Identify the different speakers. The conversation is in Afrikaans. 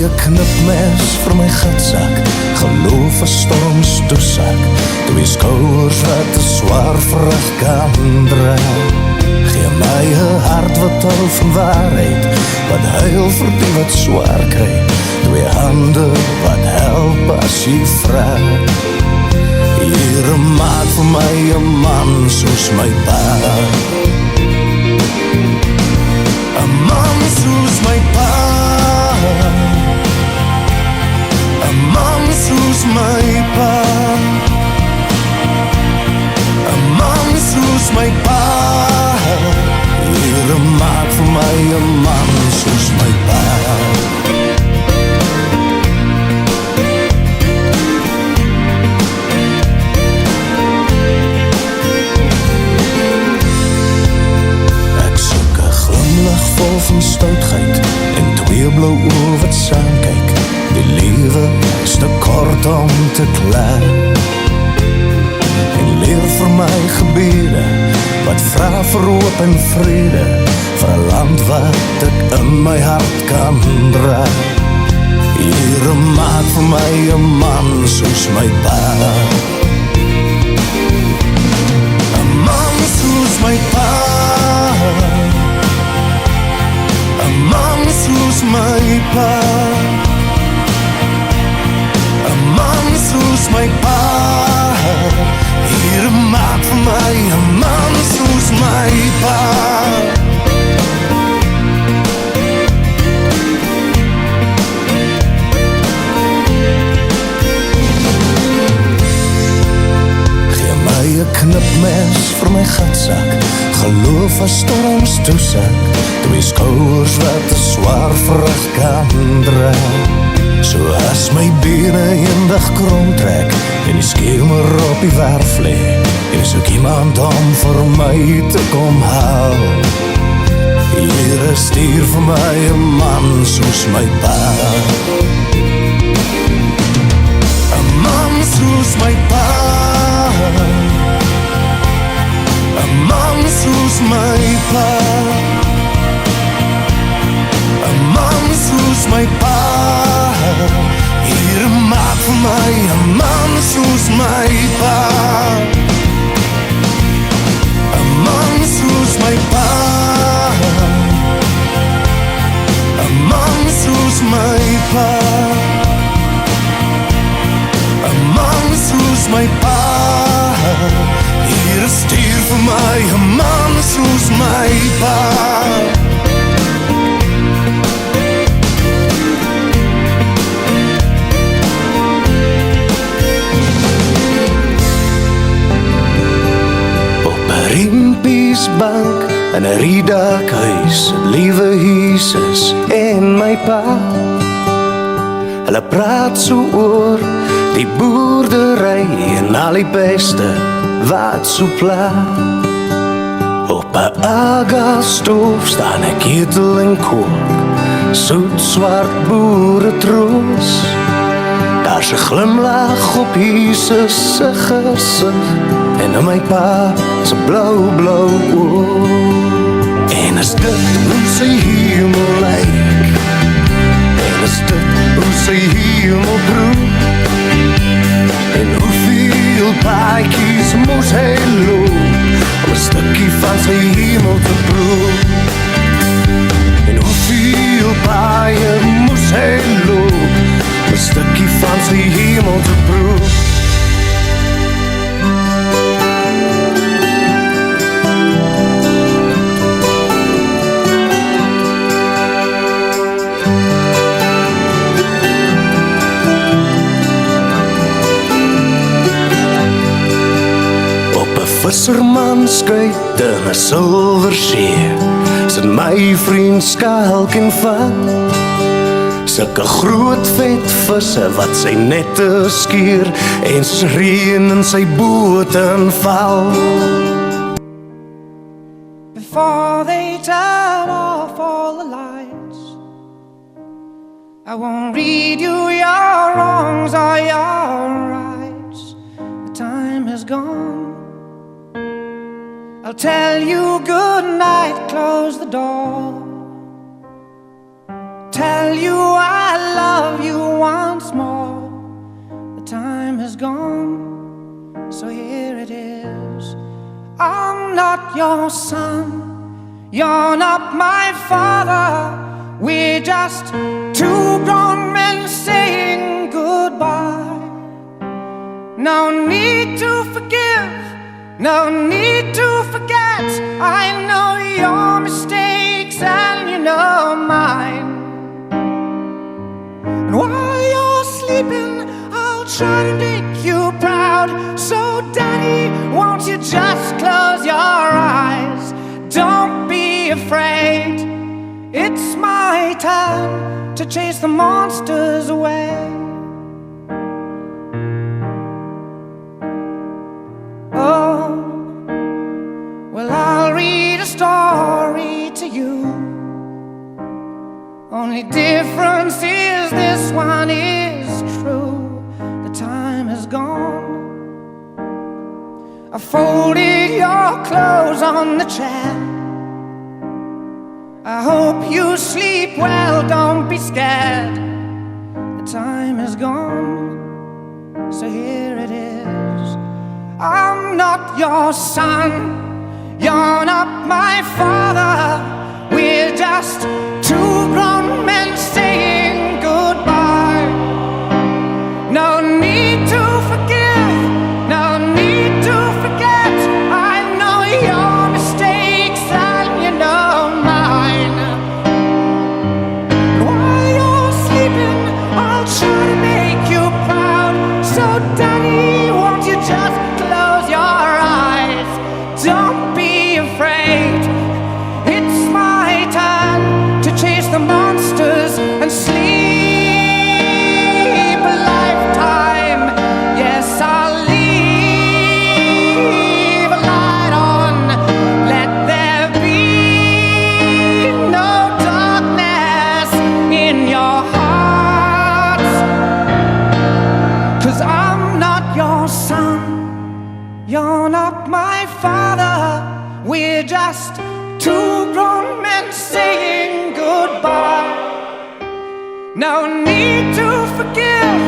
Speaker 1: 'n knipmes vir my gatsak, geloof 'n storms toesak, twee skouers wat 'n swaar vrag kan dra. Gee my 'n hart wat hou van waarheid, wat huil vir die wat swaar kry, twee hande wat help as jy vra. Here maak vir my 'n man soos my pa, 'n man soos my pa, 'n man soos my pa, 'n man soos my pa. Here maak vir my 'n man soos my pa. Vol van stoutheid en twee blou oë wat saam kyk. Die lewe is te kort om te kla. En leer vir my gebede wat vra vir hoop en vrede, vir 'n land wat ek in my hart kan dra. Here maak vir my 'n man soos my pa, 'n man soos my pa, 'n man soos my pa, 'n man soos my pa. Here maak vir my 'n man soos my pa. Gee my 'n knipmes vir my gatsak, geloof as storms toesak, twee skouers wat 'n swaar vrag kan dra. So as my bene eendag krom trek en die skemer op die werf lê, en soek iemand om vir my te kom haal. Here stuur vir my 'n man soos my pa, 'n man soos my pa, 'n man soos my pa, 'n man soos my pa. Here maak vir my 'n man soos my pa, 'n man soos my pa, 'n man soos my pa, 'n man soos my pa. Here stuur vir my 'n man soos my pa. Bank in 'n riedak huis, liewe Jesus en my pa. Hulle praat so oor die boerdery en al die beste wat so pla. Op 'n agastoof staan 'n ketel en kook, soet swart boeretroos. Daar's 'n glimlag op Jesus se gesig en in my pa se blou oë. En as dit hoe sy hemel lyk, en as dit hoe sy hemel broek, en hoeveel paadjies moes hy loop om 'n stukkie van sy hemel te proef, en hoeveel paaie moes hy loop om 'n stukkie van sy hemel te proef. Visserman skuit in 'n silwer see, sit my vriend skalk en vang. Sulke groot vet visse wat sy nette skeer, en soos reën in sy boot inval.
Speaker 2: Before they turn off all the lights, I won't read you your wrongs or your rights. The time is gone. I'll tell you good night, close the door. Tell you I love is gone, so here it is. I'm not your son, you're not my father. We're just two grown men saying goodbye. No need to forgive, no need to forget. I know your mistakes and you know mine. And while you're sleeping, I'll try to make you proud. So daddy, won't you just close your eyes? Don't be afraid, it's my time to chase the monsters away. Oh, well, I'll read a story to you. Only difference is this one is true. The time is gone. I folded your clothes on the chair. I hope you sleep well, don't be scared. The time is gone, so here it is. I'm not your son, you're not my father. We're just two grown men saying goodbye. No need to forgive, no need to forget. I know your mistakes and you know mine. While you're sleeping, I'll try to make you proud. So daddy, won't you just close your eyes? Don't be afraid, it's my time to chase the monsters and sleep a lifetime. Yes, I'll leave a light on. Let there be no darkness in your hearts. 'Cause I'm not your son, you're not my father. We're just two grown men saying goodbye. No need to forgive,